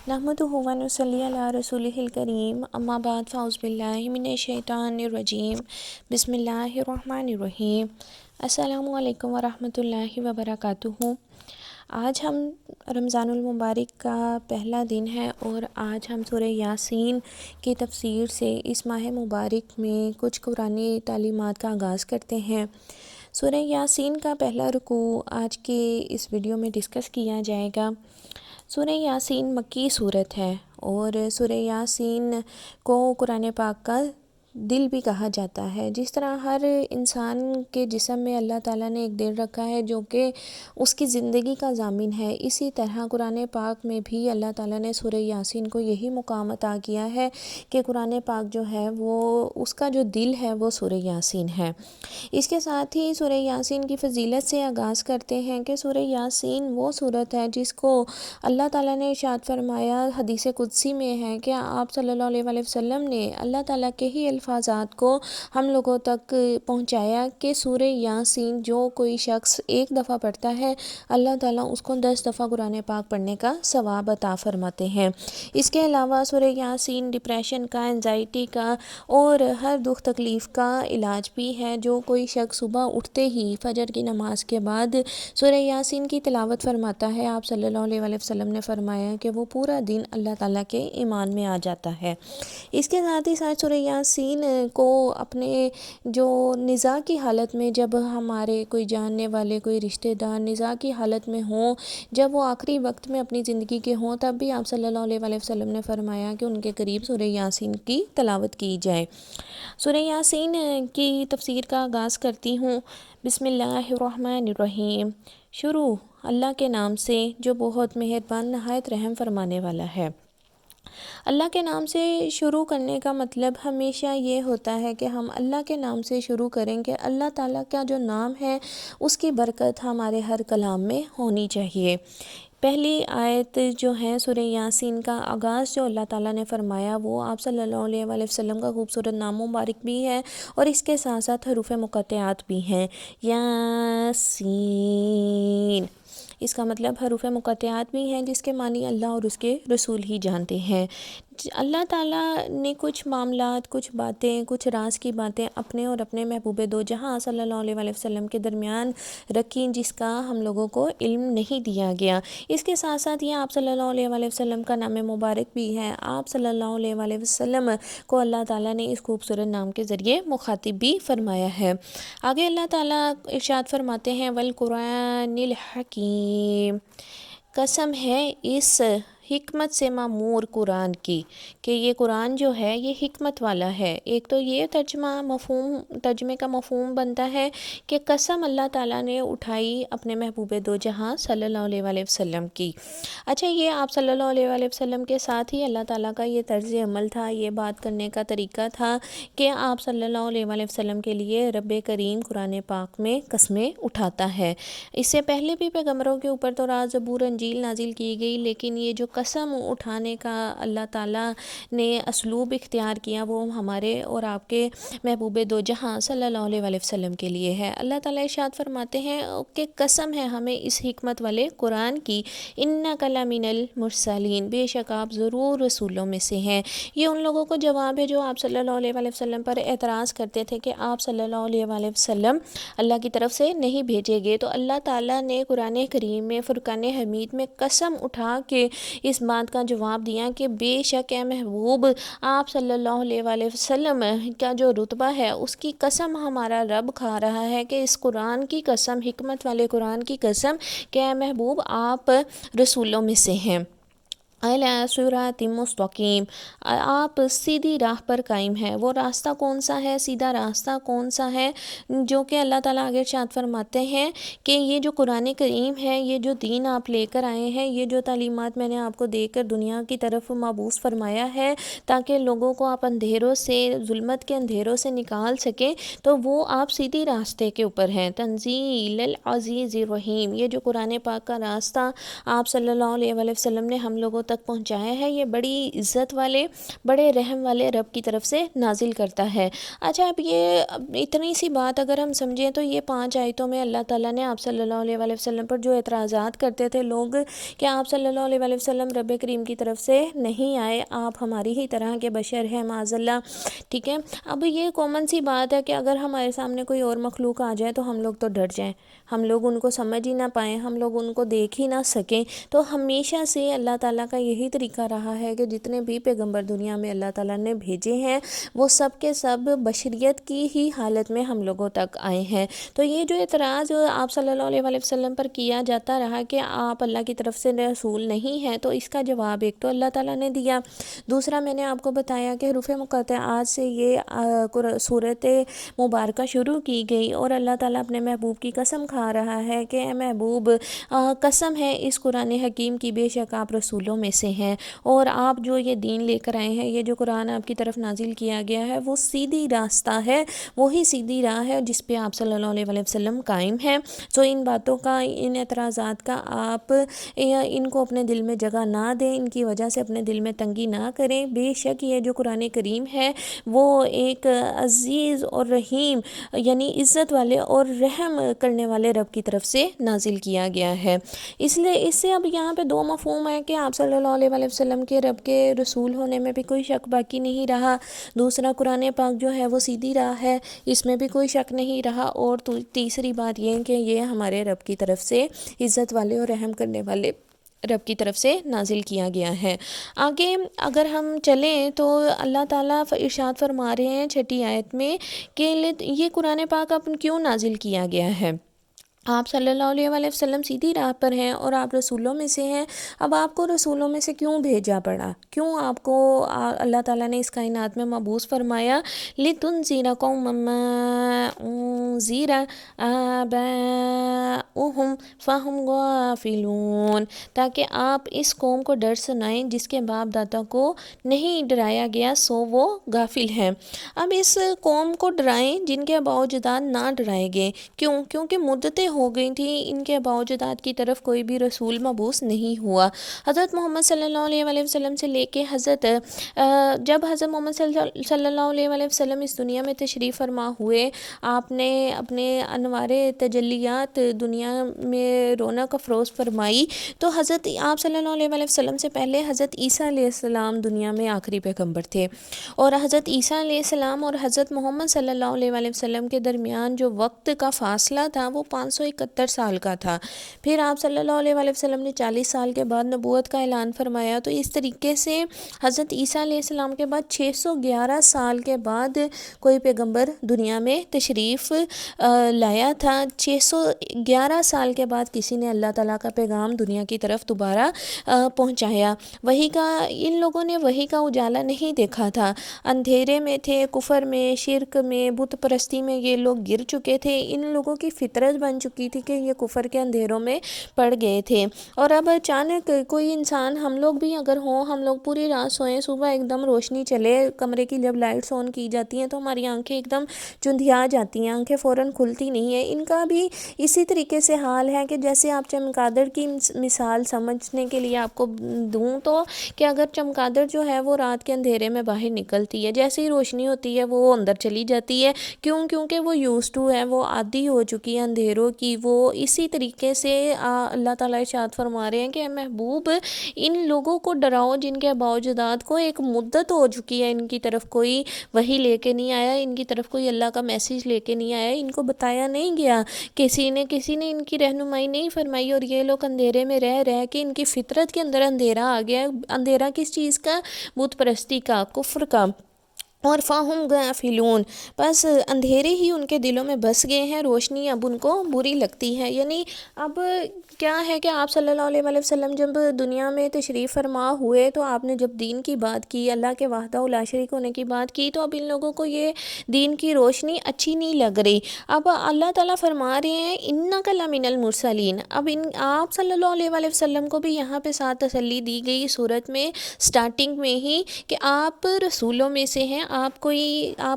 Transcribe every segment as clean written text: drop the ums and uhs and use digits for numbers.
نحمدہ و نصلی علی رسولہ الکریم، اما بعد فاعوذ باللہ من الشیطان الرجیم، بسم اللہ الرحمن الرحیم۔ السلام علیکم ورحمۃ اللہ وبرکاتہ۔ آج ہم رمضان المبارک کا پہلا دن ہے اور آج ہم سورہ یاسین کی تفسیر سے اس ماہ مبارک میں کچھ قرآنی تعلیمات کا آغاز کرتے ہیں۔ سورہ یاسین کا پہلا رکوع آج کے اس ویڈیو میں ڈسکس کیا جائے گا۔ سورہ یاسین مکی صورت ہے اور سورہ یاسین کو قرآن پاک کا دل بھی کہا جاتا ہے۔ جس طرح ہر انسان کے جسم میں اللہ تعالیٰ نے ایک دل رکھا ہے جو کہ اس کی زندگی کا ضامن ہے، اسی طرح قرآن پاک میں بھی اللہ تعالیٰ نے سورہ یاسین کو یہی مقام عطا کیا ہے کہ قرآن پاک جو ہے وہ اس کا جو دل ہے وہ سورہ یاسین ہے۔ اس کے ساتھ ہی سورہ یاسین کی فضیلت سے آغاز کرتے ہیں کہ سورہ یاسین وہ صورت ہے جس کو اللہ تعالیٰ نے ارشاد فرمایا، حدیث قدسی میں ہے کہ آپ صلی اللہ علیہ وآلہ وسلم نے اللہ تعالیٰ کے ہی الفاظات کو ہم لوگوں تک پہنچایا کہ سورہ یاسین جو کوئی شخص ایک دفعہ پڑھتا ہے، اللہ تعالیٰ اس کو 10 دفعہ قرآن پاک پڑھنے کا ثواب عطا فرماتے ہیں۔ اس کے علاوہ سورہ یاسین ڈپریشن کا، انزائٹی کا اور ہر دکھ تکلیف کا علاج بھی ہے۔ جو کوئی شخص صبح اٹھتے ہی فجر کی نماز کے بعد سورہ یاسین کی تلاوت فرماتا ہے، آپ صلی اللہ علیہ وآلہ وسلم نے فرمایا کہ وہ پورا دن اللہ تعالیٰ کے ایمان میں آ جاتا ہے۔ اس کے ساتھ ہی ساتھ سورہ یاسین کو اپنے جو نزاع کی حالت میں، جب ہمارے کوئی جاننے والے، کوئی رشتہ دار نزاع کی حالت میں ہوں، جب وہ آخری وقت میں اپنی زندگی کے ہوں، تب بھی آپ صلی اللہ علیہ وآلہ وسلم نے فرمایا کہ ان کے قریب سورہ یاسین کی تلاوت کی جائے۔ سورہ یاسین کی تفسیر کا آغاز کرتی ہوں۔ بسم اللہ الرحمن الرحیم۔ شروع اللہ کے نام سے جو بہت مہربان نہایت رحم فرمانے والا ہے۔ اللہ کے نام سے شروع کرنے کا مطلب ہمیشہ یہ ہوتا ہے کہ ہم اللہ کے نام سے شروع کریں کہ اللہ تعالیٰ کا جو نام ہے اس کی برکت ہمارے ہر کلام میں ہونی چاہیے۔ پہلی آیت جو ہے سورہ یاسین کا آغاز جو اللہ تعالیٰ نے فرمایا وہ آپ صلی اللہ علیہ وآلہ وسلم کا خوبصورت نام مبارک بھی ہے اور اس کے ساتھ ساتھ حروف مقطعات بھی ہیں۔ یاسین، اس کا مطلب حروف مقطعات بھی ہیں جس کے معنی اللہ اور اس کے رسول ہی جانتے ہیں۔ اللہ تعالیٰ نے کچھ معاملات، کچھ باتیں، کچھ راز کی باتیں اپنے اور اپنے محبوب دو جہاں صلی اللہ علیہ وآلہ وسلم کے درمیان رکھیں جس کا ہم لوگوں کو علم نہیں دیا گیا۔ اس کے ساتھ ساتھ یہ آپ صلی اللہ علیہ وآلہ وسلم کا نام مبارک بھی ہے۔ آپ صلی اللہ علیہ وآلہ وسلم کو اللہ تعالیٰ نے اس خوبصورت نام کے ذریعے مخاطب بھی فرمایا ہے۔ آگے اللہ تعالیٰ ارشاد فرماتے ہیں والقرآن الحکیم، قسم ہے اس حکمت سے معمور قرآن کی کہ یہ قرآن جو ہے یہ حکمت والا ہے۔ ایک تو یہ ترجمے کا مفہوم بنتا ہے کہ قسم اللہ تعالیٰ نے اٹھائی اپنے محبوب دو جہاں صلی اللہ علیہ وآلہ وسلم کی۔ اچھا، یہ آپ صلی اللہ علیہ وآلہ وسلم کے ساتھ ہی اللہ تعالیٰ کا یہ طرز عمل تھا، یہ بات کرنے کا طریقہ تھا کہ آپ صلی اللہ علیہ وآلہ وسلم کے لیے رب کریم قرآن پاک میں قسمیں اٹھاتا ہے۔ اس سے پہلے بھی پیغمبروں کے اوپر تو راز زبور انجیل نازل کی گئی، لیکن یہ جو قسم اٹھانے کا اللہ تعالیٰ نے اسلوب اختیار کیا وہ ہمارے اور آپ کے محبوب دو جہاں صلی اللہ علیہ وآلہ وسلم کے لیے ہے۔ اللہ تعالیٰ ارشاد فرماتے ہیں کہ قسم ہے ہمیں اس حکمت والے قرآن کی، انک لمن المرسلین، بے شک آپ ضرور رسولوں میں سے ہیں۔ یہ ان لوگوں کو جواب ہے جو آپ صلی اللہ علیہ وآلہ وسلم پر اعتراض کرتے تھے کہ آپ صلی اللہ علیہ وآلہ وسلم اللہ کی طرف سے نہیں بھیجے گئے، تو اللہ تعالیٰ نے قرآن کریم میں فرقان حمید میں قسم اٹھا کے اس بات کا جواب دیا کہ بے شک اے محبوب آپ صلی اللہ علیہ وآلہ وسلم کا جو رتبہ ہے اس کی قسم ہمارا رب کھا رہا ہے کہ اس قرآن کی قسم، حکمت والے قرآن کی قسم کہ اے محبوب آپ رسولوں میں سے ہیں۔ علی صراط مستقیم، آپ سیدھی راہ پر قائم ہیں۔ وہ راستہ کون سا ہے، سیدھا راستہ کون سا ہے، جو کہ اللہ تعالیٰ آگے ارشاد فرماتے ہیں کہ یہ جو قرآن کریم ہے، یہ جو دین آپ لے کر آئے ہیں، یہ جو تعلیمات میں نے آپ کو دے کر دنیا کی طرف مبعوث فرمایا ہے تاکہ لوگوں کو آپ اندھیروں سے، ظلمت کے اندھیروں سے نکال سکیں، تو وہ آپ سیدھی راستے کے اوپر ہیں۔ تنزیل العزیز الرحیم، یہ جو قرآن پاک کا راستہ آپ صلی اللہ علیہ وآلہ وسلم نے ہم لوگوں تک پہنچایا ہے یہ بڑی عزت والے بڑے رحم والے رب کی طرف سے نازل کرتا ہے۔ اچھا اب یہ اتنی سی بات اگر ہم سمجھیں تو یہ 5 آیتوں میں اللہ تعالیٰ نے آپ صلی اللہ علیہ وآلہ وسلم پر جو اعتراضات کرتے تھے لوگ کہ آپ صلی اللہ علیہ وآلہ وسلم رب کریم کی طرف سے نہیں آئے، آپ ہماری ہی طرح کے بشر ہیں معاذ اللہ، ٹھیک ہے۔ اب یہ کامن سی بات ہے کہ اگر ہمارے سامنے کوئی اور مخلوق آ جائے تو ہم لوگ تو ڈر جائیں، ہم لوگ ان کو سمجھ ہی نہ پائیں، ہم لوگ ان کو دیکھ ہی نہ سکیں۔ تو ہمیشہ سے اللہ تعالیٰ کا یہی طریقہ رہا ہے کہ جتنے بھی پیغمبر دنیا میں اللہ تعالیٰ نے بھیجے ہیں وہ سب کے سب بشریت کی ہی حالت میں ہم لوگوں تک آئے ہیں۔ تو یہ جو اعتراض آپ صلی اللہ علیہ وآلہ وسلم پر کیا جاتا رہا کہ آپ اللہ کی طرف سے رسول نہیں ہیں، تو اس کا جواب ایک تو اللہ تعالیٰ نے دیا، دوسرا میں نے آپ کو بتایا کہ حروف مقطعات سے یہ صورت مبارکہ شروع کی گئی اور اللہ تعالیٰ اپنے محبوب کی قسم کھا رہا ہے کہ اے محبوب قسم ہے اس قرآن حکیم کی، بے شک آپ رسولوں میں سے ہیں اور آپ جو یہ دین لے کر آئے ہیں، یہ جو قرآن آپ کی طرف نازل کیا گیا ہے وہ سیدھی راستہ ہے، وہی سیدھی راہ ہے جس پہ آپ صلی اللہ علیہ وآلہ وسلم قائم ہیں۔ تو ان باتوں کا، ان اعتراضات کا آپ ان کو اپنے دل میں جگہ نہ دیں، ان کی وجہ سے اپنے دل میں تنگی نہ کریں۔ بے شک یہ جو قرآن کریم ہے وہ ایک عزیز اور رحیم یعنی عزت والے اور رحم کرنے والے رب کی طرف سے نازل کیا گیا ہے۔ اس لیے اس سے اب یہاں پہ 2 مفہوم ہے کہ آپ صلی اللہ علیہ وآلہ وسلم کے رب کے رسول ہونے میں بھی کوئی شک باقی نہیں رہا، دوسرا قرآن پاک جو ہے وہ سیدھی راہ ہے، اس میں بھی کوئی شک نہیں رہا، اور تیسری بات یہ کہ یہ ہمارے رب کی طرف سے عزت والے اور رحم کرنے والے رب کی طرف سے نازل کیا گیا ہے۔ آگے اگر ہم چلیں تو اللہ تعالیٰ ارشاد فرما رہے ہیں 6 آیت میں کہ یہ قرآن پاک اب کیوں نازل کیا گیا ہے۔ آپ صلی اللہ علیہ وآلہ وسلم سیدھی راہ پر ہیں اور آپ رسولوں میں سے ہیں، اب آپ کو رسولوں میں سے کیوں بھیجا پڑا، کیوں آپ کو اللہ تعالیٰ نے اس کائنات میں مبعوث فرمایا؟ لِتُنذِرَ قَوْمًا مَّا أُنذِرَ آبَاؤُهُمْ فَهُمْ غَافِلُونَ، تاکہ آپ اس قوم کو ڈر سنائیں جس کے باپ دادا کو نہیں ڈرایا گیا سو وہ غافل ہیں۔ اب اس قوم کو ڈرائیں جن کے آباء و اجداد نہ ڈرائے گئے، کیونکہ مدتیں ہو گئی تھیں ان کے آباء و اجداد کی طرف کوئی بھی رسول مبعوث نہیں ہوا۔ حضرت محمد صلی اللہ علیہ وآلہ وسلم سے لے کے جب حضرت محمد صلی اللہ علیہ وآلہ وسلم اس دنیا میں تشریف فرما ہوئے، آپ نے اپنے انوار تجلیات دنیا میں رونق افروز فرمائی، تو حضرت آپ صلی اللہ علیہ وآلہ وسلم سے پہلے حضرت عیسیٰ علیہ السلام دنیا میں آخری پیغمبر تھے، اور حضرت عیسیٰ علیہ السلام اور حضرت محمد صلی اللہ علیہ وآلہ وسلم کے درمیان جو وقت کا فاصلہ تھا وہ 571 سال کا تھا۔ پھر آپ صلی اللہ علیہ وآلہ وسلم نے 40 سال کے بعد نبوت کا اعلان فرمایا، تو اس طریقے سے حضرت عیسیٰ علیہ السلام کے بعد 611 سال کے بعد کوئی پیغمبر دنیا میں تشریف لایا تھا۔ 611 سال کے بعد کسی نے اللہ تعالیٰ کا پیغام دنیا کی طرف دوبارہ پہنچایا۔ وحی کا ان لوگوں نے وحی کا اجالا نہیں دیکھا تھا، اندھیرے میں تھے، کفر میں، شرک میں، بت پرستی میں یہ لوگ گر چکے تھے، ان لوگوں کی فطرت بن چکی تھی کہ یہ کفر کے اندھیروں میں پڑ گئے تھے، اور اب اچانک کوئی انسان، ہم لوگ بھی اگر ہوں، ہم لوگ پوری رات سوئیں، صبح ایک دم روشنی چلے، کمرے کی جب لائٹس آن کی جاتی ہیں تو ہماری آنکھیں ایک دم چندھیا جاتی ہیں، آنکھیں فوراً کھلتی نہیں ہیں۔ ان کا بھی اسی طریقے سے حال ہے کہ جیسے آپ چمگادڑ کی مثال سمجھنے کے لیے آپ کو دوں تو کہ اگر چمگادڑ جو ہے وہ رات کے اندھیرے میں باہر نکلتی ہے، جیسے ہی روشنی ہوتی ہے وہ اندر چلی جاتی ہے، کیونکہ وہ یوز ٹو ہے، وہ عادی ہو چکی ہے اندھیروں کی۔ وہ اسی طریقے سے اللہ تعالیٰ ارشاد فرما رہے ہیں کہ اے محبوب ان لوگوں کو ڈراؤ جن کے آباء و اجداد کو ایک مدت ہو چکی ہے ان کی طرف کوئی وحی لے کے نہیں آیا، ان کی طرف کوئی اللہ کا میسیج لے کے نہیں آیا، ان کو بتایا نہیں گیا، کسی نے ان کی رہنمائی نہیں فرمائی، اور یہ لوگ اندھیرے میں رہ کے ان کی فطرت کے اندر اندھیرا آ گیا۔ اندھیرا کس چیز کا؟ بت پرستی کا، کفر کا، اور فَهُمْ غَافِلُونَ، بس اندھیرے ہی ان کے دلوں میں بس گئے ہیں، روشنی اب ان کو بری لگتی ہے۔ یعنی اب کیا ہے کہ آپ صلی اللہ علیہ وآلہ وسلم جب دنیا میں تشریف فرما ہوئے تو آپ نے جب دین کی بات کی، اللہ کے وحدہ لا شریک ہونے کی بات کی، تو اب ان لوگوں کو یہ دین کی روشنی اچھی نہیں لگ رہی۔ اب اللہ تعالیٰ فرما رہے ہیں اِنَّکَ لَمِنَ الْمُرْسَلِينَ، اب آپ صلی اللہ علیہ وآلہ وسلم کو بھی یہاں پہ ساتھ تسلی دی گئی صورت میں سٹارٹنگ میں ہی کہ آپ رسولوں میں سے ہیں، آپ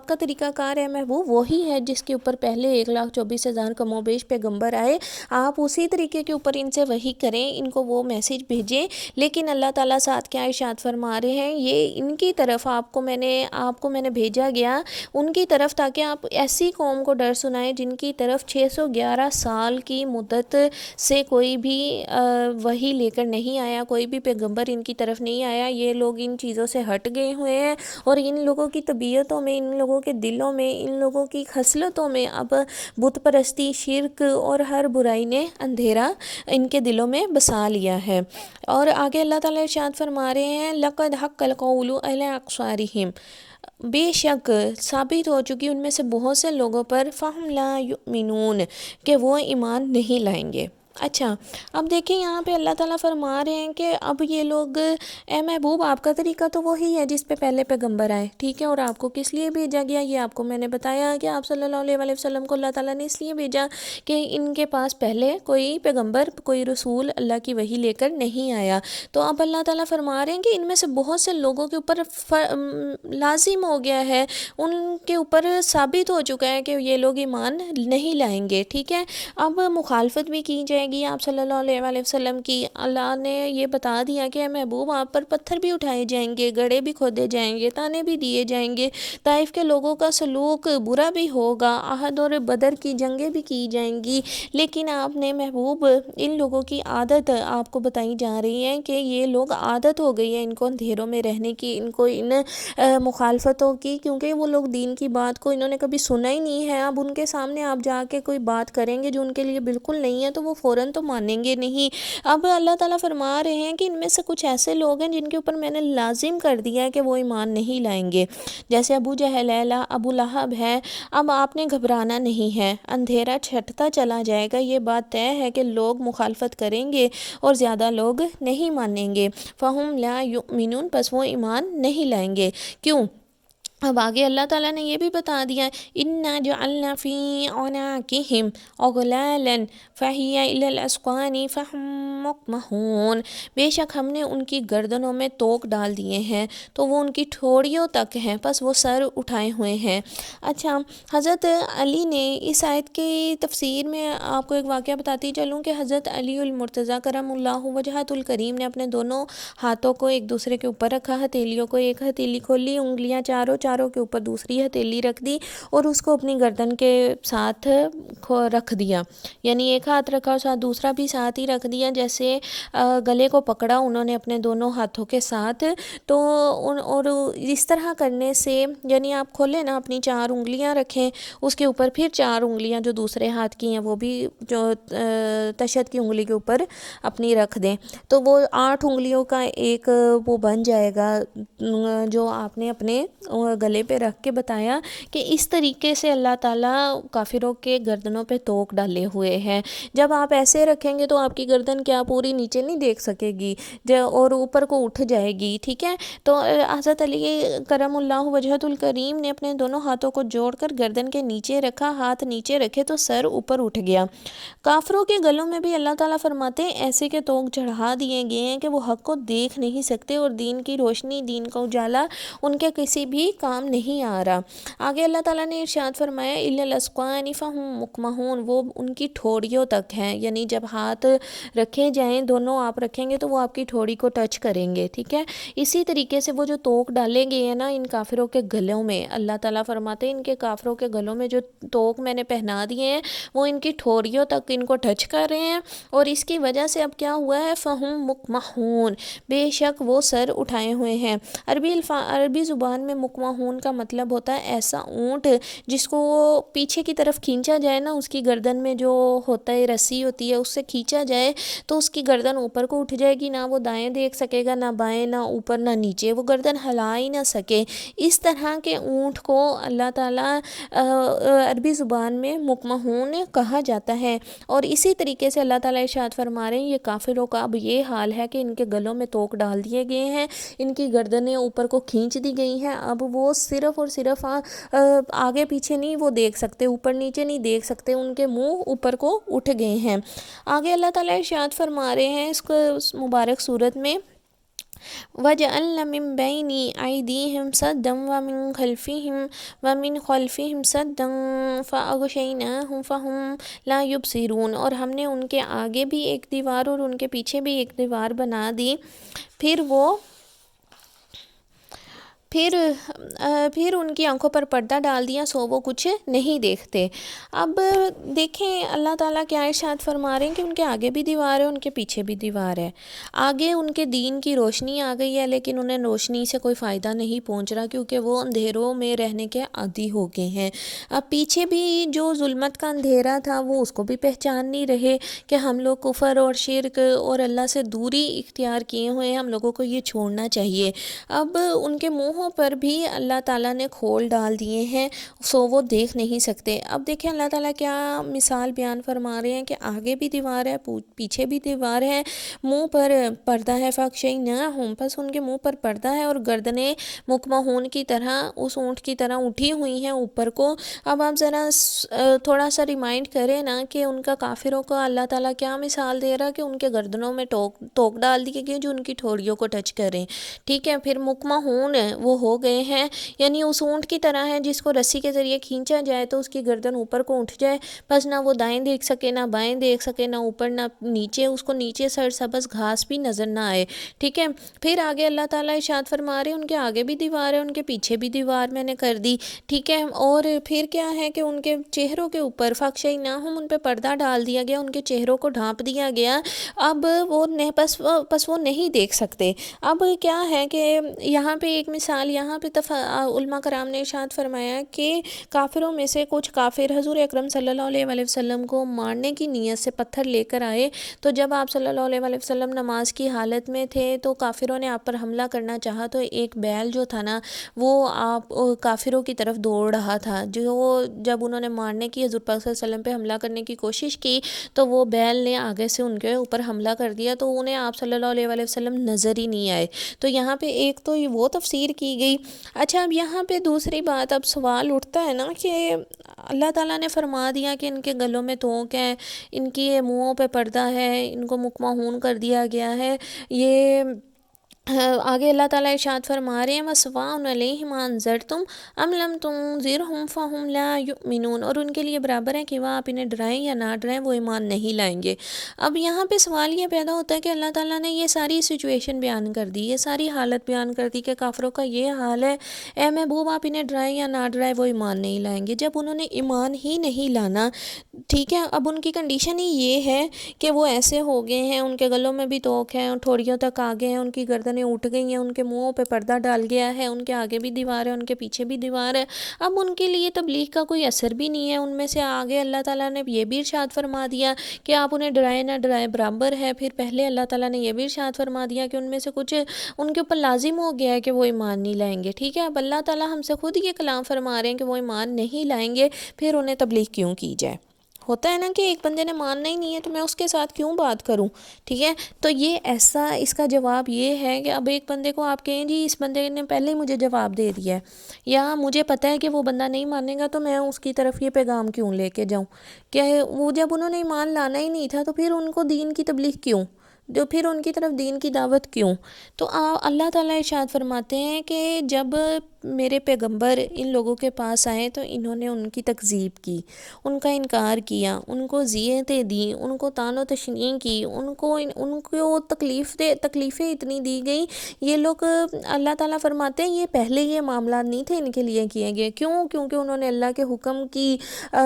کا طریقہ کار ہے محبوب وہی ہے جس کے اوپر پہلے 1,24,000 کم و بیش پیغمبر آئے، آپ اسی طریقے کے اوپر اوپر ان سے وحی کریں، ان کو وہ میسیج بھیجیں، لیکن اللہ تعالیٰ ساتھ کیا ارشاد فرما رہے ہیں، یہ ان کی طرف آپ کو میں نے بھیجا گیا ان کی طرف، تاکہ آپ ایسی قوم کو ڈر سنائیں جن کی طرف 611 سال کی مدت سے کوئی بھی وحی لے کر نہیں آیا، کوئی بھی پیغمبر ان کی طرف نہیں آیا۔ یہ لوگ ان چیزوں سے ہٹ گئے ہوئے ہیں، اور ان لوگوں کی طبیعتوں میں، ان لوگوں کے دلوں میں، ان لوگوں کی خصلتوں میں اب بت پرستی، شرک اور ہر برائی نے اندھیرا ان کے دلوں میں بسا لیا ہے۔ اور آگے اللہ تعالیٰ ارشاد فرما رہے ہیں لَقَدْ حَقَّ الْقَوْلُ عَلَىٰ أَكْثَرِهِمْ، بے شک ثابت ہو چکی ان میں سے بہت سے لوگوں پر فَهُمْ لَا يُؤْمِنُونَ، کہ وہ ایمان نہیں لائیں گے۔ اچھا، اب دیکھیں یہاں پہ اللہ تعالیٰ فرما رہے ہیں کہ اب یہ لوگ، اے محبوب آپ کا طریقہ تو وہی ہے جس پہ پہلے پیغمبر آئے، ٹھیک ہے، اور آپ کو کس لیے بھیجا گیا یہ آپ کو میں نے بتایا کہ آپ صلی اللہ علیہ وآلہ وسلم کو اللہ تعالیٰ نے اس لیے بھیجا کہ ان کے پاس پہلے کوئی پیغمبر، کوئی رسول اللہ کی وحی لے کر نہیں آیا۔ تو اب اللہ تعالیٰ فرما رہے ہیں کہ ان میں سے بہت سے لوگوں کے اوپر لازم ہو گیا ہے، ان کے اوپر ثابت ہو چکا ہے کہ یہ لوگ ایمان نہیں لائیں گے، ٹھیک ہے۔ اب مخالفت بھی کی جائے گی آپ صلی اللہ علیہ وآلہ وسلم کی۔ اللہ نے یہ بتا دیا کہ اے محبوب آپ پر پتھر بھی اٹھائے جائیں گے، گڑھے بھی کھودے جائیں گے، تانے بھی دیے جائیں گے، طائف کے لوگوں کا سلوک برا بھی ہوگا، احد اور بدر کی جنگیں بھی کی جائیں گی، لیکن آپ نے محبوب ان لوگوں کی عادت آپ کو بتائی جا رہی ہے کہ یہ لوگ عادت ہو گئی ہے ان کو اندھیروں میں رہنے کی، ان کو ان مخالفتوں کی، کیونکہ وہ لوگ دین کی بات کو انہوں نے کبھی سنا ہی نہیں ہے۔ اب ان کے سامنے آپ جا کے کوئی بات کریں گے جو ان کے لیے بالکل نہیں ہے تو وہ فوراً تو مانیں گے نہیں۔ اب اللہ تعالیٰ فرما رہے ہیں کہ ان میں سے کچھ ایسے لوگ ہیں جن کے اوپر میں نے لازم کر دیا ہے کہ وہ ایمان نہیں لائیں گے، جیسے ابو جہل ہے، ابو لہب ہے۔ اب آپ نے گھبرانا نہیں ہے، اندھیرا چھٹتا چلا جائے گا، یہ بات طے ہے کہ لوگ مخالفت کریں گے اور زیادہ لوگ نہیں مانیں گے۔ فَهُمْ لَا يُؤْمِنُونَ، پس وہ ایمان نہیں لائیں گے۔ کیوں؟ اب آگے اللہ تعالیٰ نے یہ بھی بتا دیا إِنَّا جَعَلْنَا فِي أَعْنَاقِهِمْ أَغْلَالًا فَهِيَ إِلَى الْأَذْقَانِ فَهُمْ مُقْمَحُونَ، بے شک ہم نے ان کی گردنوں میں توق ڈال دیے ہیں تو وہ ان کی ٹھوڑیوں تک ہیں، پس وہ سر اٹھائے ہوئے ہیں۔ اچھا، حضرت علی نے اس آیت کی تفسیر میں آپ کو ایک واقعہ بتاتی چلوں کہ حضرت علی المرتضیٰ کرم اللہ وجہہ الکریم نے اپنے دونوں ہاتھوں کو ایک دوسرے کے اوپر رکھا، ہتھیلیوں کو ایک ہتھیلی کھولی، انگلیاں چاروں کے اوپر دوسری ہتھیلی رکھ دی اور اس کو اپنی گردن کے ساتھ رکھ دیا، یعنی ایک ہاتھ رکھا اور ساتھ دوسرا بھی ساتھ ہی رکھ دیا، جیسے گلے کو پکڑا انہوں نے اپنے دونوں ہاتھوں کے ساتھ۔ تو اور اس طرح کرنے سے، یعنی آپ کھولیں نا، اپنی 4 انگلیاں رکھیں، اس کے اوپر پھر 4 انگلیاں جو دوسرے ہاتھ کی ہیں وہ بھی جو تشہد کی انگلی کے اوپر اپنی رکھ دیں، تو وہ 8 انگلیوں کا ایک وہ بن جائے گا جو آپ نے اپنے گلے پہ رکھ کے بتایا کہ اس طریقے سے اللہ تعالیٰ کافروں کے گردنوں پہ توق ڈالے ہوئے ہیں۔ جب آپ ایسے رکھیں گے تو آپ کی گردن کیا پوری نیچے نہیں دیکھ سکے گی اور اوپر کو اٹھ جائے گی، ٹھیک ہے۔ تو حضرت علی کرم اللہ وجہہ الکریم نے اپنے دونوں ہاتھوں کو جوڑ کر گردن کے نیچے رکھا، ہاتھ نیچے رکھے تو سر اوپر اٹھ گیا۔ کافروں کے گلوں میں بھی اللہ تعالیٰ فرماتے ہیں ایسے کے توق چڑھا دیے گئے ہیں کہ وہ حق کو دیکھ نہیں سکتے اور دین کی روشنی، دین کا اجالا ان کے کسی بھی کام نہیں آ رہا۔ آگے اللہ تعالیٰ نے ارشاد فرمایا إِلَّا الْأَذْقَانِ فَهُمْ مُقْمَحُونَ، وہ ان کی ٹھوڑیوں تک ہیں، یعنی جب ہاتھ رکھے جائیں، دونوں آپ رکھیں گے تو وہ آپ کی ٹھوڑی کو ٹچ کریں گے، ٹھیک ہے۔ اسی طریقے سے وہ جو توق ڈالے گئے ہیں نا ان کافروں کے گلوں میں، اللہ تعالیٰ فرماتے ہیں ان کے کافروں کے گلوں میں جو توق میں نے پہنا دیے ہیں وہ ان کی ٹھوڑیوں تک ان کو ٹچ کر رہے ہیں، اور اس کی وجہ سے اب کیا ہوا ہے فَهُمْ مُقْمَحُونَ، بے شک وہ سر اٹھائے ہوئے ہیں۔ عربی زبان میں مقمحون کا مطلب ہوتا ہے ایسا اونٹ جس کو پیچھے کی طرف کھینچا جائے نا، اس کی گردن میں جو ہوتا ہے رسی ہوتی ہے اس سے کھینچا جائے تو اس کی گردن اوپر کو اٹھ جائے گی، نہ وہ دائیں دیکھ سکے گا، نہ بائیں، نہ اوپر نہ نیچے، وہ گردن ہلا ہی نہ سکے۔ اس طرح کے اونٹ کو اللہ تعالیٰ عربی زبان میں مقمحون کہا جاتا ہے، اور اسی طریقے سے اللہ تعالیٰ ارشاد فرما رہے ہیں یہ کافروں کا اب یہ حال ہے کہ ان کے گلوں میں توق ڈال دیے گئے ہیں، ان کی گردنیں اوپر کو کھینچ دی گئی ہیں، اب وہ صرف اور صرف آگے پیچھے نہیں وہ دیکھ سکتے، اوپر نیچے نہیں دیکھ سکتے، ان کے منہ اوپر کو اٹھ گئے ہیں۔ آگے اللہ تعالیٰ ارشاد فرما رہے ہیں اس مبارک صورت میں وَجَعَلْنَا مِن بَيْنِ أَيْدِيهِمْ سَدًّا وَمِن خَلْفِهِمْ سَدًّا فَأَغْشَيْنَاهُمْ فَهُمْ لَا يُبْصِرُونَ، اور ہم نے ان کے آگے بھی ایک دیوار اور ان کے پیچھے بھی ایک دیوار بنا دی، پھر ان کی آنکھوں پر پردہ ڈال دیا سو وہ کچھ نہیں دیکھتے۔ اب دیکھیں اللہ تعالیٰ کیا ارشاد فرما رہے ہیں کہ ان کے آگے بھی دیوار ہے، ان کے پیچھے بھی دیوار ہے۔ آگے ان کے دین کی روشنی آ گئی ہے، لیکن انہیں روشنی سے کوئی فائدہ نہیں پہنچ رہا، کیونکہ وہ اندھیروں میں رہنے کے عادی ہو گئے ہیں۔ اب پیچھے بھی جو ظلمت کا اندھیرا تھا وہ اس کو بھی پہچان نہیں رہے کہ ہم لوگ کفر اور شرک اور اللہ سے دوری اختیار کیے ہوئے ہیں، ہم لوگوں کو یہ چھوڑنا چاہیے۔ اب ان کے منہوں پر بھی اللہ تعالیٰ نے کھول ڈال دیے ہیں، سو وہ دیکھ نہیں سکتے۔ اب دیکھیں اللہ تعالیٰ کیا مثال بیان فرما رہے ہیں کہ آگے بھی دیوار ہے، پیچھے بھی دیوار ہے، منہ پر پردہ ہے، فَأَغْشَيْنَاهُمْ، بس ان کے منہ پر پردہ ہے اور گردنیں مکمہون کی طرح، اس اونٹ کی طرح اٹھی ہوئی ہیں اوپر کو۔ اب آپ ذرا تھوڑا سا ریمائنڈ کریں نا کہ ان کا کافروں کا اللہ تعالیٰ کیا مثال دے رہا کہ ان کے گردنوں میں ٹوک ڈال دیے گئے جو ان کی ٹھوڑیوں کو ٹچ کریں، ٹھیک ہے۔ پھر مکمہون وہ ہو گئے ہیں، یعنی اس اونٹ کی طرح ہے جس کو رسی کے ذریعے کھینچا جائے تو اس کی گردن اوپر کو اٹھ جائے، بس نہ وہ دائیں دیکھ سکے نہ بائیں دیکھ سکے، نہ اوپر نہ نیچے، اس کو نیچے سرسبز گھاس بھی نظر نہ آئے، ٹھیک ہے۔ پھر آگے اللہ تعالیٰ ارشاد فرما رہے ہیں ان کے آگے بھی دیوار ہے، ان کے پیچھے بھی دیوار میں نے کر دی، ٹھیک ہے۔ اور پھر کیا ہے کہ ان کے چہروں کے اوپر فَأَغْشَيْنَاهُمْ، ان پہ پردہ ڈال دیا گیا، ان کے چہروں کو ڈھانپ دیا گیا، اب وہ پس وہ نہیں دیکھ سکتے۔ اب کیا ہے کہ یہاں پہ ایک مثال، یہاں پہ علماء کرام نے ارشاد فرمایا کہ کافروں میں سے کچھ کافر حضور اکرم صلی اللہ علیہ وآلہ وسلم کو مارنے کی نیت سے پتھر لے کر آئے، تو جب آپ صلی اللہ علیہ وآلہ وسلم نماز کی حالت میں تھے تو کافروں نے آپ پر حملہ کرنا چاہا، تو ایک بیل جو تھا نا وہ آپ کافروں کی طرف دوڑ رہا تھا، جو جب انہوں نے مارنے کی حضور پاک صلی اللہ علیہ وسلم پہ حملہ کرنے کی کوشش کی تو وہ بیل نے آگے سے ان کے اوپر حملہ کر دیا، تو انہیں آپ صلی اللہ علیہ وآلہ وسلم نظر ہی نہیں آئے۔ تو یہاں پہ ایک تو وہ تفسیر کی گئی۔ اچھا اب یہاں پہ دوسری بات، اب سوال اٹھتا ہے نا کہ اللہ تعالیٰ نے فرما دیا کہ ان کے گلوں میں توق ہے، ان کی منہوں پہ پردہ ہے، ان کو مکمہون کر دیا گیا ہے، یہ آگے اللہ تعالیٰ ارشاد فرما رہے ہیں وَسَوَاءٌ عَلَيْهِمْ أَنذَرْتُمْ أَمْ لَمْ تُنذِرْهُمْ فَهُمْ لَا يُؤْمِنُونَ، اور ان کے لیے برابر ہے کہ وہ آپ انہیں ڈرائیں یا نہ ڈرائیں، وہ ایمان نہیں لائیں گے۔ اب یہاں پہ سوال یہ پیدا ہوتا ہے کہ اللہ تعالیٰ نے یہ ساری سچویشن بیان کر دی، یہ ساری حالت بیان کر دی کہ کافروں کا یہ حال ہے، اے محبوب آپ انہیں ڈرائیں یا نہ ڈرائیں وہ ایمان نہیں لائیں گے۔ جب انہوں نے ایمان ہی نہیں لانا، ٹھیک ہے، اب ان کی کنڈیشن ہی یہ ہے کہ وہ ایسے ہو گئے ہیں، ان کے گلوں میں بھی توق ہے، ٹھوڑیوں تک آگے ہیں، ان کی گردنیں اٹھ گئی ہیں، ان کے منہوں پہ پردہ ڈال گیا ہے، ان کے آگے بھی دیوار ہے، ان کے پیچھے بھی دیوار ہے۔ اب ان کے لیے تبلیغ کا کوئی اثر بھی نہیں ہے۔ ان میں سے آگے اللہ تعالیٰ نے یہ بھی ارشاد فرما دیا کہ آپ انہیں ڈرائیں نہ ڈرائیں برابر ہے۔ پھر پہلے اللہ تعالیٰ نے یہ بھی ارشاد فرما دیا کہ ان میں سے کچھ ان کے اوپر لازم ہو گیا ہے کہ وہ ایمان نہیں لائیں گے، ٹھیک ہے۔ اب اللہ تعالیٰ ہم سے خود یہ کلام فرما رہے ہیں کہ وہ ایمان نہیں لائیں گے، پھر انہیں تبلیغ کیوں کی جائے؟ ہوتا ہے نا کہ ایک بندے نے ماننا ہی نہیں ہے تو میں اس کے ساتھ کیوں بات کروں، ٹھیک ہے۔ تو یہ ایسا، اس کا جواب یہ ہے کہ اب ایک بندے کو آپ کہیں جی اس بندے نے پہلے ہی مجھے جواب دے دیا ہے، یا مجھے پتہ ہے کہ وہ بندہ نہیں مانے گا تو میں اس کی طرف یہ پیغام کیوں لے کے جاؤں، کہ وہ جب انہوں نے ایمان لانا ہی نہیں تھا تو پھر ان کو دین کی تبلیغ کیوں، جو پھر ان کی طرف دین کی دعوت کیوں؟ تو اللہ تعالیٰ ارشاد فرماتے ہیں کہ جب میرے پیغمبر ان لوگوں کے پاس آئے تو انہوں نے ان کی تکذیب کی، ان کا انکار کیا، ان کو اذیتیں دیں، ان کو طعن و تشنیع کی، ان کو تکلیفیں اتنی دی گئی۔ یہ لوگ اللہ تعالیٰ فرماتے ہیں یہ پہلے یہ معاملات نہیں تھے ان کے لیے کیے گئے، کیونکہ انہوں نے اللہ کے حکم کی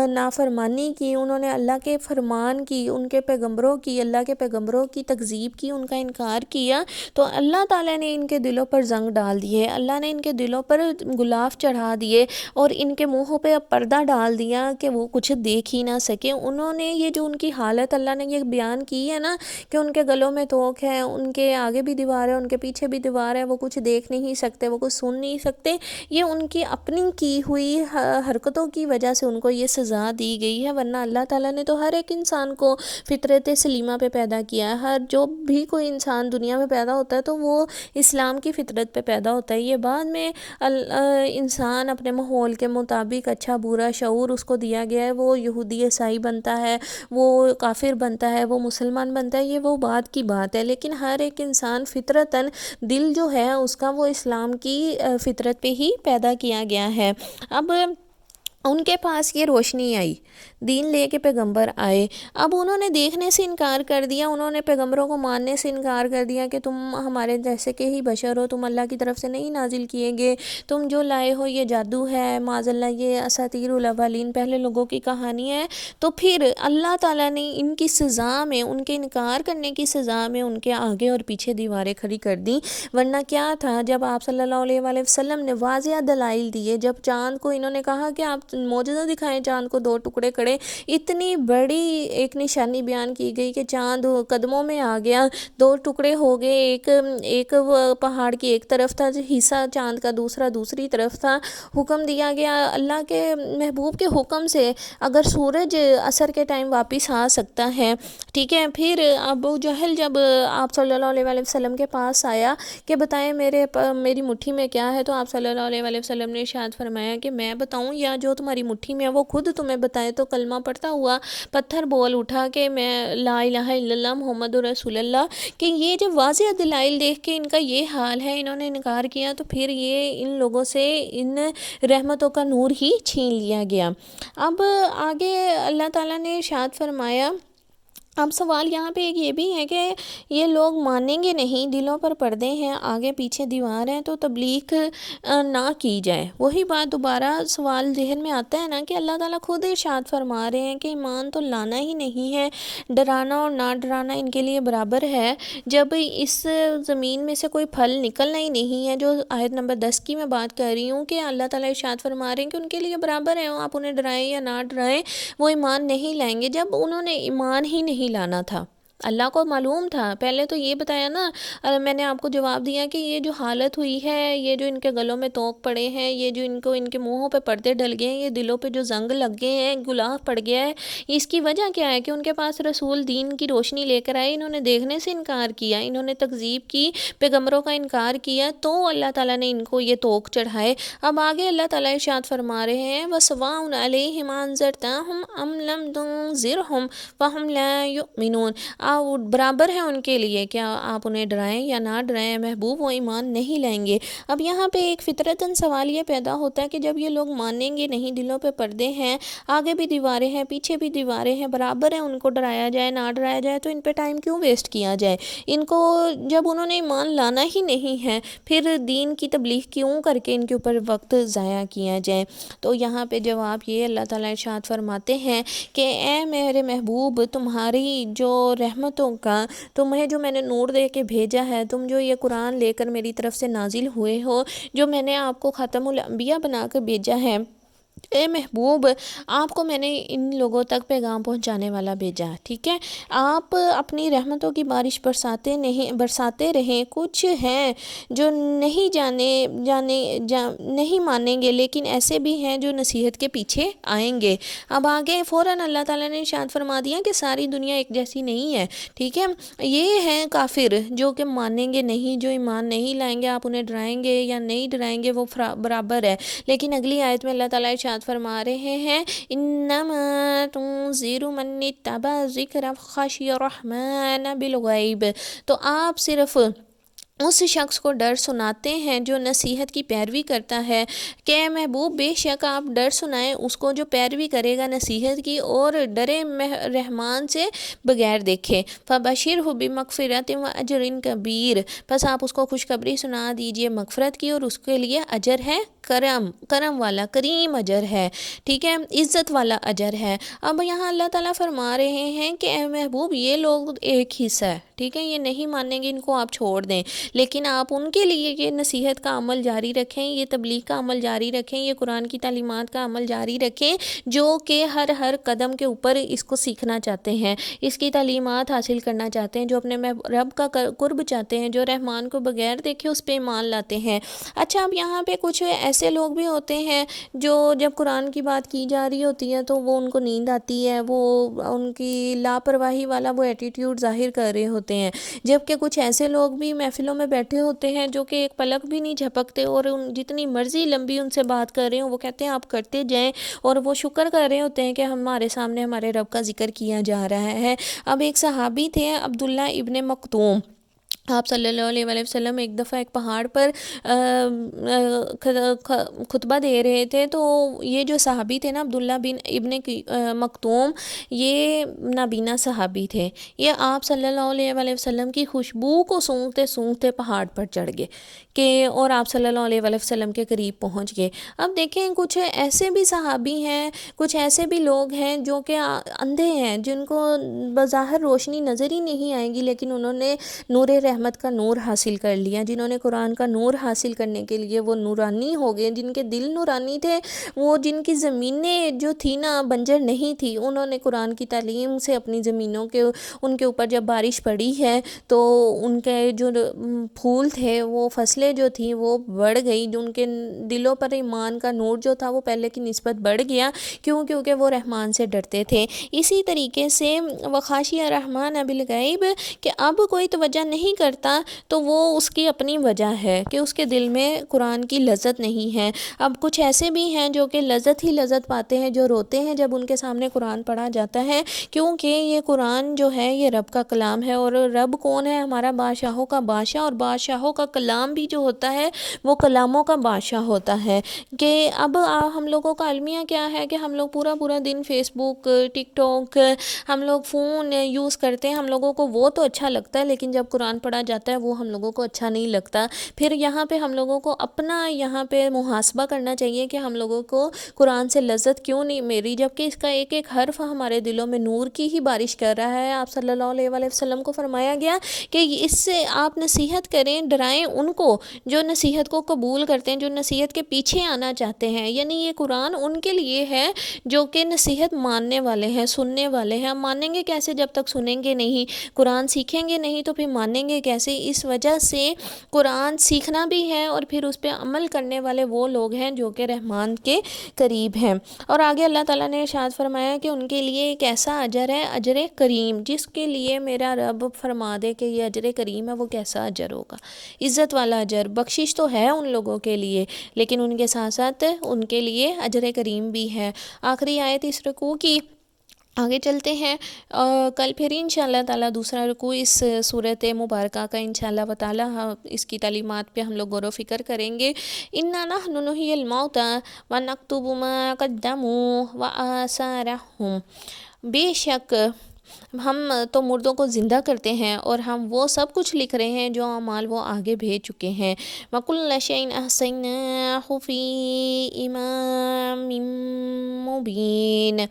نافرمانی کی، انہوں نے اللہ کے فرمان کی، ان کے پیغمبروں کی، اللہ کے پیغمبروں کی تکذیب کی، ان کا انکار کیا، تو اللہ تعالیٰ نے ان کے دلوں پر زنگ ڈال دیے، اللہ نے ان کے دلوں پر غلاف چڑھا دیے اور ان کے منہوں پہ پردہ ڈال دیا کہ وہ کچھ دیکھ ہی نہ سکے۔ انہوں نے یہ جو ان کی حالت اللہ نے یہ بیان کی ہے نا کہ ان کے گلوں میں توق ہے، ان کے آگے بھی دیوار ہے، ان کے پیچھے بھی دیوار ہے، وہ کچھ دیکھ نہیں سکتے، وہ کچھ سن نہیں سکتے، یہ ان کی اپنی کی ہوئی حرکتوں کی وجہ سے ان کو یہ سزا دی گئی ہے، ورنہ اللہ تعالیٰ نے تو ہر ایک انسان کو فطرت سلیمہ پہ پیدا کیا ہے، جو جو بھی کوئی انسان دنیا میں پیدا ہوتا ہے تو وہ اسلام کی فطرت پہ پیدا ہوتا ہے. یہ بعد میں انسان اپنے ماحول کے مطابق اچھا برا شعور اس کو دیا گیا ہے، وہ یہودی عیسائی بنتا ہے، وہ کافر بنتا ہے، وہ مسلمان بنتا ہے، یہ وہ بات کی بات ہے. لیکن ہر ایک انسان فطرتاً دل جو ہے اس کا وہ اسلام کی فطرت پہ ہی پیدا کیا گیا ہے. اب ان کے پاس یہ روشنی آئی، دین لے کے پیغمبر آئے. اب انہوں نے دیکھنے سے انکار کر دیا، انہوں نے پیغمبروں کو ماننے سے انکار کر دیا کہ تم ہمارے جیسے کہ ہی بشر ہو، تم اللہ کی طرف سے نہیں نازل کیے گئے، تم جو لائے ہو یہ جادو ہے، معاذ اللہ یہ اساطیر الاولین پہلے لوگوں کی کہانی ہے. تو پھر اللہ تعالیٰ نے ان کی سزا میں، ان کے انکار کرنے کی سزا میں ان کے آگے اور پیچھے دیواریں کھڑی کر دیں. ورنہ کیا تھا، جب آپ صلی اللہ علیہ وآلہ وسلم نے واضح دلائل دیے، جب چاند کو انہوں نے کہا کہ آپ معجزہ دکھائیں، چاند کو 2 ٹکڑے کرے، اتنی بڑی ایک نشانی بیان کی گئی کہ چاند قدموں میں آ گیا، 2 ٹکڑے ہو گئے، ایک پہاڑ کی ایک طرف تھا حصہ، چاند کا دوسری طرف تھا. حکم دیا گیا اللہ کے محبوب کے حکم سے اگر سورج عصر کے ٹائم واپس آ سکتا ہے، ٹھیک ہے. پھر ابو جہل جب آپ صلی اللہ علیہ وآلہ وسلم کے پاس آیا کہ بتائیں میری مٹھی میں کیا ہے، تو آپ صلی اللہ علیہ وآلہ وسلم نے ارشاد فرمایا کہ میں بتاؤں یا جو تمہاری مٹھی میں ہے وہ خود تمہیں بتائے. تو کلمہ پڑھتا ہوا پتھر بول اٹھا کہ میں لا الہ الا اللہ محمد رسول اللہ. کہ یہ جب واضح دلائل دیکھ کے ان کا یہ حال ہے، انہوں نے انکار کیا، تو پھر یہ ان لوگوں سے ان رحمتوں کا نور ہی چھین لیا گیا. اب آگے اللہ تعالیٰ نے ارشاد فرمایا، اب سوال یہاں پہ ایک یہ بھی ہے کہ یہ لوگ مانیں گے نہیں، دلوں پر پردے ہیں، آگے پیچھے دیوار ہیں، تو تبلیغ نہ کی جائے. وہی بات دوبارہ سوال ذہن میں آتا ہے نا کہ اللہ تعالیٰ خود ارشاد فرما رہے ہیں کہ ایمان تو لانا ہی نہیں ہے، ڈرانا اور نہ ڈرانا ان کے لیے برابر ہے. جب اس زمین میں سے کوئی پھل نکلنا ہی نہیں ہے، جو آیت نمبر 10 کی میں بات کر رہی ہوں، کہ اللہ تعالیٰ ارشاد فرما رہے ہیں کہ ان کے لیے برابر ہے، آپ انہیں ڈرائیں یا نہ ڈرائیں، وہ ایمان نہیں لائیں گے. جب انہوں نے ایمان ہی نہیں لانا تھا، اللہ کو معلوم تھا، پہلے تو یہ بتایا نا، میں نے آپ کو جواب دیا کہ یہ جو حالت ہوئی ہے، یہ جو ان کے گلوں میں توق پڑے ہیں، یہ جو ان کے منہوں پہ پردے ڈل گئے ہیں، یہ دلوں پہ جو زنگ لگ گئے ہیں، گلاف پڑ گیا ہے، اس کی وجہ کیا ہے کہ ان کے پاس رسول دین کی روشنی لے کر آئے، انہوں نے دیکھنے سے انکار کیا، انہوں نے تکذیب کی، پیغمبروں کا انکار کیا، تو اللہ تعالیٰ نے ان کو یہ توق چڑھائے. اب آگے اللہ تعالیٰ ارشاد فرما رہے ہیں وَسَوَاءٌ عَلَيْهِمْ أَنذَرْتَهُمْ أَمْ لَمْ تُنذِرْهُمْ فَهُمْ لَا يُؤْمِنُونَ. برابر ہے ان کے لیے کہ آپ انہیں ڈرائیں یا نہ ڈرائیں، محبوب وہ ایمان نہیں لائیں گے. اب یہاں پہ ایک فطرتاً سوال یہ پیدا ہوتا ہے کہ جب یہ لوگ مانیں گے نہیں، دلوں پہ پردے ہیں، آگے بھی دیواریں ہیں، پیچھے بھی دیواریں ہیں، برابر ہیں، ان کو ڈرایا جائے نہ ڈرایا جائے، تو ان پہ ٹائم کیوں ویسٹ کیا جائے؟ ان کو جب انہوں نے ایمان لانا ہی نہیں ہے، پھر دین کی تبلیغ کیوں کر کے ان کے اوپر وقت ضائع کیا جائے؟ تو یہاں پہ جواب یہ اللہ تعالیٰ ارشاد فرماتے ہیں کہ اے میرے محبوب، تمہاری جو رحمتوں کا، تمہیں جو میں نے نور دے کے بھیجا ہے، تم جو یہ قرآن لے کر میری طرف سے نازل ہوئے ہو، جو میں نے آپ کو خاتم الانبیاء بنا کر بھیجا ہے، اے محبوب آپ کو میں نے ان لوگوں تک پیغام پہنچانے والا بھیجا، ٹھیک ہے؟ آپ اپنی رحمتوں کی بارش برساتے رہیں. کچھ ہیں جو نہیں مانیں گے، لیکن ایسے بھی ہیں جو نصیحت کے پیچھے آئیں گے. اب آگے فوراً اللہ تعالیٰ نے ارشاد فرما دیا کہ ساری دنیا ایک جیسی نہیں ہے، ٹھیک ہے؟ یہ ہیں کافر جو کہ مانیں گے نہیں، جو ایمان نہیں لائیں گے، آپ انہیں ڈرائیں گے یا نہیں ڈرائیں گے وہ برابر ہے. لیکن اگلی آیت میں اللہ تعالیٰ ارشاد فرما رہے ہیں انما تنذر من اتبع ذکر خشی الرحمن بالغیب. تو آپ صرف اس شخص کو ڈر سناتے ہیں جو نصیحت کی پیروی کرتا ہے، کہ محبوب بے شک آپ ڈر سنائیں اس کو جو پیروی کرے گا نصیحت کی اور ڈرے رحمان سے بغیر دیکھے. فَبَشِّرْهُ بِمَغْفِرَةٍ وَأَجْرٍ كَبِيرٍ. بس آپ اس کو خوشخبری سنا دیجئے مغفرت کی، اور اس کے لیے اجر ہے کرم والا، کریم اجر ہے، ٹھیک ہے، عزت والا اجر ہے. اب یہاں اللہ تعالیٰ فرما رہے ہیں کہ اے محبوب یہ لوگ ایک حصہ ہے، ٹھیک ہے، یہ نہیں مانیں گے، ان کو آپ چھوڑ دیں، لیکن آپ ان کے لیے یہ نصیحت کا عمل جاری رکھیں، یہ تبلیغ کا عمل جاری رکھیں، یہ قرآن کی تعلیمات کا عمل جاری رکھیں، جو کہ ہر قدم کے اوپر اس کو سیکھنا چاہتے ہیں، اس کی تعلیمات حاصل کرنا چاہتے ہیں، جو اپنے رب کا قرب چاہتے ہیں، جو رحمان کو بغیر دیکھے اس پہ ایمان لاتے ہیں. اچھا اب یہاں پہ کچھ ایسے لوگ بھی ہوتے ہیں جو جب قرآن کی بات کی جا رہی ہوتی ہے تو وہ ان کو نیند آتی ہے، وہ ان کی لاپرواہی والا وہ ایٹیٹیوڈ ظاہر کر رہے ہوتے ہیں، جبکہ کچھ ایسے لوگ بھی محفلوں میں بیٹھے ہوتے ہیں جو کہ ایک پلک بھی نہیں جھپکتے، اور جتنی مرضی لمبی ان سے بات کر رہے ہوں وہ کہتے ہیں آپ کرتے جائیں، اور وہ شکر کر رہے ہوتے ہیں کہ ہمارے سامنے ہمارے رب کا ذکر کیا جا رہا ہے۔ اب ایک صحابی تھے عبداللہ ابن مکتوم، آپ صلی اللہ علیہ وآلہ وسلم ایک دفعہ ایک پہاڑ پر خطبہ دے رہے تھے، تو یہ جو صحابی تھے نا عبداللہ بن ابن مکتوم، یہ نابینا صحابی تھے، یہ آپ صلی اللہ علیہ وآلہ وسلم کی خوشبو کو سونگھتے سونگھتے پہاڑ پر چڑھ گئے اور آپ صلی اللہ علیہ وآلہ وسلم کے قریب پہنچ گئے۔ اب دیکھیں کچھ ایسے بھی صحابی ہیں، کچھ ایسے بھی لوگ ہیں جو کہ اندھے ہیں، جن کو بظاہر روشنی نظر ہی نہیں آئے گی، لیکن انہوں نے نور رحمت کا نور حاصل کر لیا، جنہوں نے قرآن کا نور حاصل کرنے کے لیے وہ نورانی ہو گئے، جن کے دل نورانی تھے، وہ جن کی زمینیں جو تھی نا بنجر نہیں تھی، انہوں نے قرآن کی تعلیم سے اپنی زمینوں کے ان کے اوپر جب بارش پڑی ہے تو ان کے جو پھول تھے، وہ فصلیں جو تھیں وہ بڑھ گئی، جو ان کے دلوں پر ایمان کا نور جو تھا وہ پہلے کی نسبت بڑھ گیا، کیونکہ وہ رحمان سے ڈرتے تھے۔ اسی طریقے سے وخاشی الرحمن بالغیب، کہ اب کوئی توجہ نہیں کرتا تو وہ اس کی اپنی وجہ ہے کہ اس کے دل میں قرآن کی لذت نہیں ہے۔ اب کچھ ایسے بھی ہیں جو کہ لذت ہی لذت پاتے ہیں، جو روتے ہیں جب ان کے سامنے قرآن پڑھا جاتا ہے، کیونکہ یہ قرآن جو ہے یہ رب کا کلام ہے، اور رب کون ہے؟ ہمارا بادشاہوں کا بادشاہ، اور بادشاہوں کا کلام بھی جو ہوتا ہے وہ کلاموں کا بادشاہ ہوتا ہے۔ کہ اب ہم لوگوں کا المیہ کیا ہے کہ ہم لوگ پورا دن فیس بک، ٹک ٹاک، ہم لوگ فون یوز کرتے ہیں، ہم لوگوں کو وہ تو اچھا لگتا ہے، لیکن جب قرآن پڑھا جاتا ہے وہ ہم لوگوں کو اچھا نہیں لگتا۔ پھر یہاں پہ ہم لوگوں کو اپنا یہاں پہ محاسبہ کرنا چاہیے کہ ہم لوگوں کو قرآن سے لذت کیوں نہیں میری، جبکہ اس کا ایک ایک حرف ہمارے دلوں میں نور کی ہی بارش کر رہا ہے۔ آپ صلی اللہ علیہ وآلہ وسلم کو فرمایا گیا کہ اس سے آپ نصیحت کریں، ڈرائیں ان کو جو نصیحت کو قبول کرتے ہیں، جو نصیحت کے پیچھے آنا چاہتے ہیں، یعنی یہ قرآن ان کے لیے ہے جو کہ نصیحت ماننے والے ہیں، سننے والے ہیں۔ ہم مانیں گے کیسے جب تک سنیں گے نہیں، قرآن سیکھیں گے نہیں تو پھر مانیں گے کیسے؟ اس وجہ سے قرآن سیکھنا بھی ہے اور پھر اس پہ عمل کرنے والے وہ لوگ ہیں جو کہ رحمان کے قریب ہیں۔ اور آگے اللہ تعالیٰ نے ارشاد فرمایا کہ ان کے لیے ایک ایسا اجر ہے، اجر کریم، جس کے لیے میرا رب فرما دے کہ یہ اجر کریم ہے، وہ کیسا اجر ہوگا؟ عزت والا اجر، بخشش تو ہے ان لوگوں کے لیے، لیکن ان کے ساتھ ساتھ ان کے لیے اجر کریم بھی ہے۔ آخری آیت اس رکوع کی، آگے چلتے ہیں، کل پھر انشاءاللہ تعالیٰ دوسرا رکوع اس صورت مبارکہ کا انشاءاللہ تعالیٰ اس کی تعلیمات پہ ہم لوگ غور و فکر کریں گے۔ اِنَّا نَحْنُ نُحْيِي الْمَوْتَىٰ وَنَكْتُبُ مَا قَدَّمُوا وَآثَارَهُمْ، بے شک ہم تو مردوں کو زندہ کرتے ہیں اور ہم وہ سب کچھ لکھ رہے ہیں جو اعمال وہ آگے بھیج چکے ہیں۔ وَكُلَّ شَيْءٍ أَحْصَيْنَاهُ فِي إِمَامٍ مُّبِينٍ،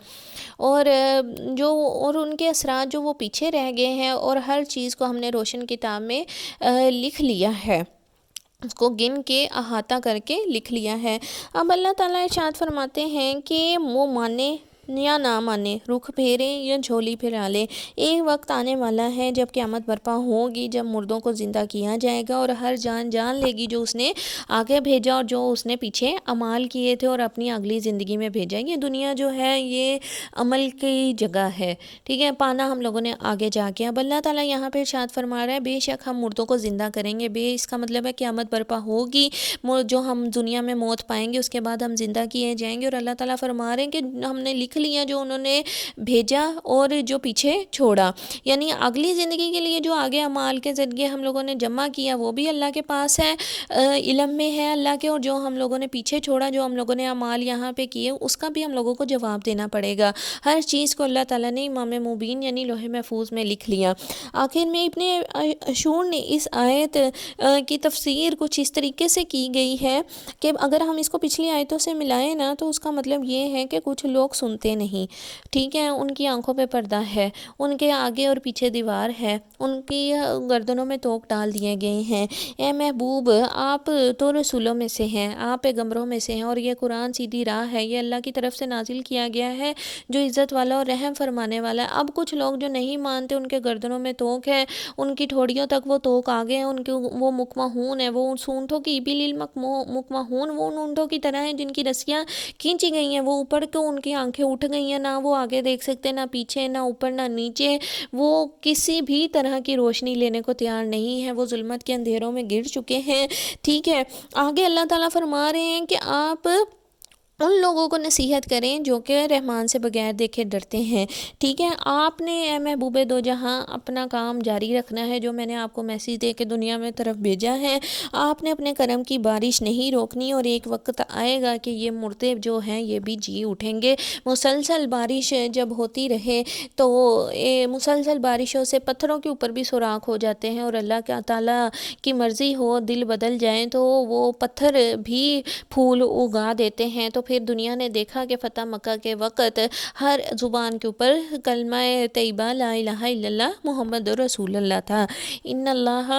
اور ان کے اثرات جو وہ پیچھے رہ گئے ہیں، اور ہر چیز کو ہم نے روشن کتاب میں لکھ لیا ہے، اس کو گن کے احاطہ کر کے لکھ لیا ہے۔ اب اللہ تعالیٰ ارشاد فرماتے ہیں کہ وہ مانے یا نہ مانے، رخ پھیریں یا جھولی پھیرا لیں، ایک وقت آنے والا ہے جب قیامت برپا ہوگی، جب مردوں کو زندہ کیا جائے گا، اور ہر جان جان لے گی جو اس نے آگے بھیجا اور جو اس نے پیچھے اعمال کیے تھے اور اپنی اگلی زندگی میں بھیجا۔ یہ دنیا جو ہے یہ عمل کی جگہ ہے، ٹھیک ہے، پانا ہم لوگوں نے آگے جا کے۔ اب اللہ تعالیٰ یہاں پہ ارشاد فرما رہا ہے بے شک ہم مردوں کو زندہ کریں گے، اس کا مطلب ہے قیامت برپا ہوگی، جو ہم دنیا میں موت پائیں گے اس کے بعد ہم زندہ کیے جائیں گے، اور اللہ تعالیٰ فرما رہے ہیں کہ ہم نے لکھ لیا جو انہوں نے بھیجا اور جو پیچھے چھوڑا، یعنی اگلی زندگی کے لیے جو آگے اعمال کے ذریعے ہم لوگوں نے جمع کیا وہ بھی اللہ کے پاس ہے، علم میں ہے اللہ کے، اور جو ہم لوگوں نے پیچھے چھوڑا، جو ہم لوگوں نے اعمال یہاں پہ کیے، اس کا بھی ہم لوگوں کو جواب دینا پڑے گا۔ ہر چیز کو اللہ تعالیٰ نے امام مبین یعنی لوح محفوظ میں لکھ لیا۔ آخر میں ابن عاشور نے اس آیت کی تفسیر کچھ اس طریقے سے کی گئی ہے کہ اگر ہم اس کو پچھلی آیتوں سے ملائیں نا تو اس کا مطلب یہ ہے کہ کچھ لوگ سنتے دیکھتے نہیں، ٹھیک ہے، ان کی آنکھوں پہ پردہ ہے، ان کے آگے اور پیچھے دیوار ہے، ان کی گردنوں میں توق ڈال دیے گئے ہیں۔ اے محبوب، آپ تو رسولوں میں سے ہیں، آپ پیغمبروں میں سے ہیں، اور یہ قرآن سیدھی راہ ہے، یہ اللہ کی طرف سے نازل کیا گیا ہے جو عزت والا اور رحم فرمانے والا ہے۔ اب کچھ لوگ جو نہیں مانتے، ان کے گردنوں میں توق ہے، ان کی ٹھوڑیوں تک وہ توق آگے ہیں، ان کے وہ مکمہون ہے، وہ اونٹوں کی ابل مکمہون، وہ ان اونٹوں کی طرح ہیں جن کی رسیاں کھینچی گئی ہیں، وہ اوپر کو ان کی آنکھیں اٹھ گئی ہیں، نہ وہ آگے دیکھ سکتے، نہ پیچھے، نہ اوپر نہ نیچے، وہ کسی بھی طرح کی روشنی لینے کو تیار نہیں ہے، وہ ظلمت کے اندھیروں میں گر چکے ہیں، ٹھیک ہے۔ آگے اللہ تعالیٰ فرما رہے ہیں کہ آپ ان لوگوں کو نصیحت کریں جو کہ رحمان سے بغیر دیکھے ڈرتے ہیں، ٹھیک ہے۔ آپ نے اے محبوب دو جہاں اپنا کام جاری رکھنا ہے جو میں نے آپ کو میسیج دے کے دنیا میں طرف بھیجا ہے۔ آپ نے اپنے کرم کی بارش نہیں روکنی، اور ایک وقت آئے گا کہ یہ مردے جو ہیں یہ بھی جی اٹھیں گے۔ مسلسل بارش جب ہوتی رہے تو مسلسل بارشوں سے پتھروں کے اوپر بھی سوراخ ہو جاتے ہیں، اور اللہ کے تعالیٰ کی مرضی ہو دل بدل جائیں تو وہ پتھر بھی پھول اگا دیتے ہیں۔ تو پھر دنیا نے دیکھا کہ فتح مکہ کے وقت ہر زبان کے اوپر کلمہ طیبہ لا الہ الا اللہ محمد رسول اللہ تھا۔ ان اللہ